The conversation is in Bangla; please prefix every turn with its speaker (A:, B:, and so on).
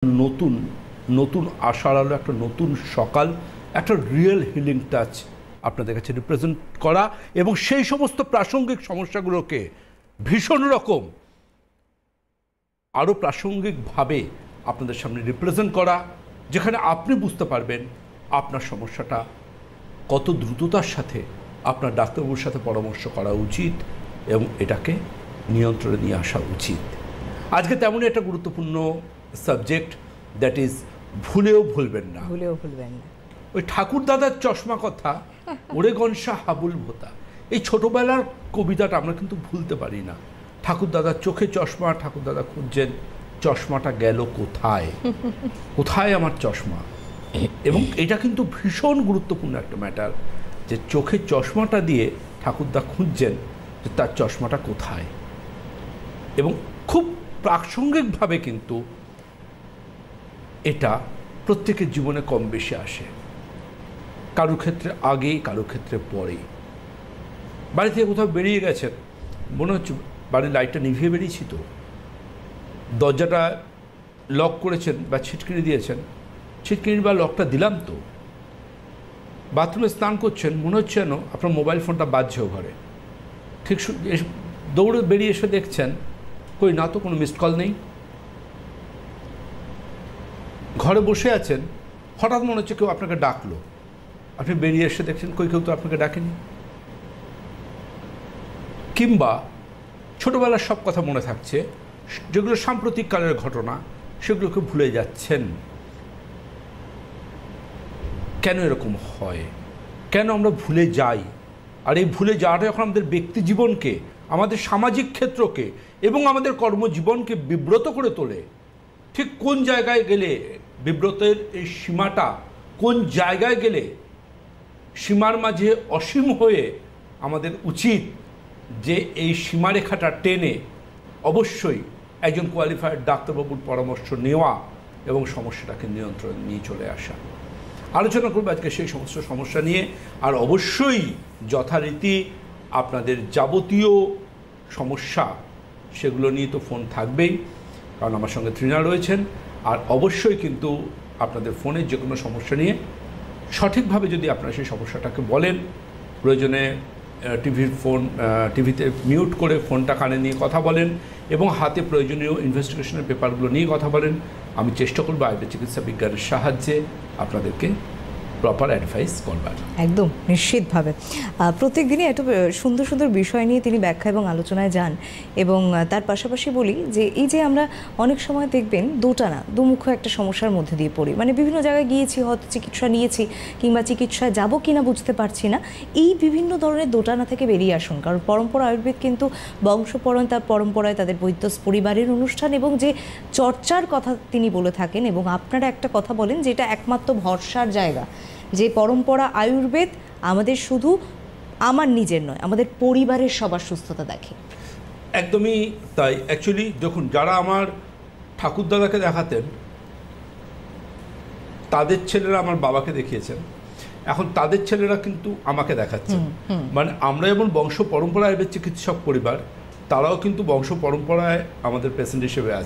A: নতুন নতুন আশার আলো, একটা নতুন সকাল, একটা রিয়েল হিলিং টাচ আপনাদের কাছে রিপ্রেজেন্ট করা এবং সেই সমস্ত প্রাসঙ্গিক সমস্যাগুলোকে ভীষণ রকম আরও প্রাসঙ্গিকভাবে আপনাদের সামনে রিপ্রেজেন্ট করা, যেখানে আপনি বুঝতে পারবেন আপনার সমস্যাটা কত দ্রুততার সাথে আপনার ডাক্তারবাবুর সাথে পরামর্শ করা উচিত এবং এটাকে নিয়ন্ত্রণে নিয়ে আসা উচিত। আজকে তেমনই একটা গুরুত্বপূর্ণ সাবজেক্ট, দ্যাট ইজ ভুলেও ভুলবেন না। ওই ঠাকুর দাদার চশমা কথা, ওরে গনসা হাবুল ভোতা, এই ছোটবেলার কবিতাটা আমরা কিন্তু ভুলতে পারি না। ঠাকুর দাদার চোখে চশমা, ঠাকুর দাদা খুঁজছেন চশমাটা গেল কোথায়, কোথায় আমার চশমা। এবং এটা কিন্তু ভীষণ গুরুত্বপূর্ণ একটা ম্যাটার, যে চোখের চশমাটা দিয়ে ঠাকুরদা খুঁজছেন যে তার চশমাটা কোথায়। এবং খুব প্রাসঙ্গিকভাবে কিন্তু এটা প্রত্যেকের জীবনে কম বেশি আসে, কারোর ক্ষেত্রে আগেই, কারোর ক্ষেত্রে পরেই। বাড়ি থেকে কোথাও বেরিয়ে গেছেন, মনে হচ্ছে বাড়ির লাইটটা নিভিয়ে বেরিয়েছি তো, দরজাটা লক করেছেন বা ছিটকিনি দিয়েছেন, ছিটকিনি বা লকটা দিলাম তো, বাথরুমে স্নান করছেন, মনে হচ্ছে যেন আপনার মোবাইল ফোনটা বাজছেও ঘরে, ঠিক দৌড়ে বেরিয়ে এসে দেখছেন কই না তো, কোনো মিসড কল নেই। ঘরে বসে আছেন, হঠাৎ মনে হচ্ছে কেউ আপনাকে ডাকলো, আপনি বেরিয়ে এসে দেখছেন কই কেউ তো আপনাকে ডাকেনি। কিংবা ছোটোবেলার সব কথা মনে থাকছে, যেগুলো সাম্প্রতিক কালের ঘটনা সেগুলোকে ভুলে যাচ্ছেন। কেন এরকম হয়, কেন আমরা ভুলে যাই? আর এই ভুলে যাওয়াটা যখন আমাদের ব্যক্তি জীবনকে, আমাদের সামাজিক ক্ষেত্রকে এবং আমাদের কর্মজীবনকে বিব্রত করে তোলে, ঠিক কোন জায়গায় গেলে বিব্রতের এই সীমাটা, কোন জায়গায় গেলে সীমার মাঝে অসীম হয়ে আমাদের উচিত যে এই সীমারেখাটা টেনে অবশ্যই একজন কোয়ালিফাইড ডাক্তারবাবুর পরামর্শ নেওয়া এবং সমস্যাটাকে নিয়ন্ত্রণে নিয়ে চলে আসা। আলোচনা করব আজকে সেই সমস্ত সমস্যা নিয়ে। আর অবশ্যই যথারীতি আপনাদের যাবতীয় সমস্যা সেগুলো নিয়ে তো ফোন থাকবেই, কারণ আমার সঙ্গে তৃণা রয়েছেন। আর অবশ্যই কিন্তু আপনাদের ফোনের যে কোনো সমস্যা নিয়ে সঠিকভাবে যদি আপনারা সেই সমস্যাটাকে বলেন, প্রয়োজনে টিভিতে মিউট করে ফোনটা কানে নিয়ে কথা বলেন এবং হাতে প্রয়োজনীয় ইনভেস্টিগেশনের পেপারগুলো নিয়ে কথা বলেন, আমি চেষ্টা করবো আয়ুর্বেদ চিকিৎসা বিজ্ঞানের সাহায্যে আপনাদেরকে প্রপার অ্যাডভাইস করবার।
B: একদম নিশ্চিতভাবে প্রত্যেক দিনই একটা সুন্দর সুন্দর বিষয় নিয়ে তিনি ব্যাখ্যা এবং আলোচনায় যান। এবং তার পাশাপাশি বলি যে এই যে আমরা অনেক সময় দেখবেন দুমুখ একটা সমস্যার মধ্যে দিয়ে পড়ি, মানে বিভিন্ন জায়গায় গিয়েছি, হয়তো চিকিৎসা নিয়েছি কিংবা চিকিৎসায় যাবো কিনা বুঝতে পারছি না। এই বিভিন্ন ধরনের দোটানা থেকে বেরিয়ে আসুন, কারণ পরম্পরা আয়ুর্বেদ কিন্তু বংশপরণ, তার পরম্পরায় তাদের বৈদ্যস পরিবারের অনুষ্ঠান এবং যে চর্চার কথা তিনি বলে থাকেন। এবং আপনারা একটা কথা বলেন যেটা একমাত্র ভরসার জায়গা, যে পরম্পরা আয়ুর্বেদ আমাদের শুধু আমার নিজের নয়, আমাদের পরিবারের সবার সুস্থতা দেখে।
A: একদমই তাই। অ্যাকচুয়ালি দেখুন, যারা আমার ঠাকুরদাদাকে দেখাতেন তাদের ছেলেরা আমার বাবাকে দেখিয়েছেন, এখন তাদের ছেলেরা কিন্তু আমাকে দেখাচ্ছেন। মানে আমরা যেমন বংশ পরম্পরায় চিকিৎসক পরিবার, তারাও কিন্তু বংশ পরম্পরায় আমাদের পেশেন্ট হিসেবে আছে।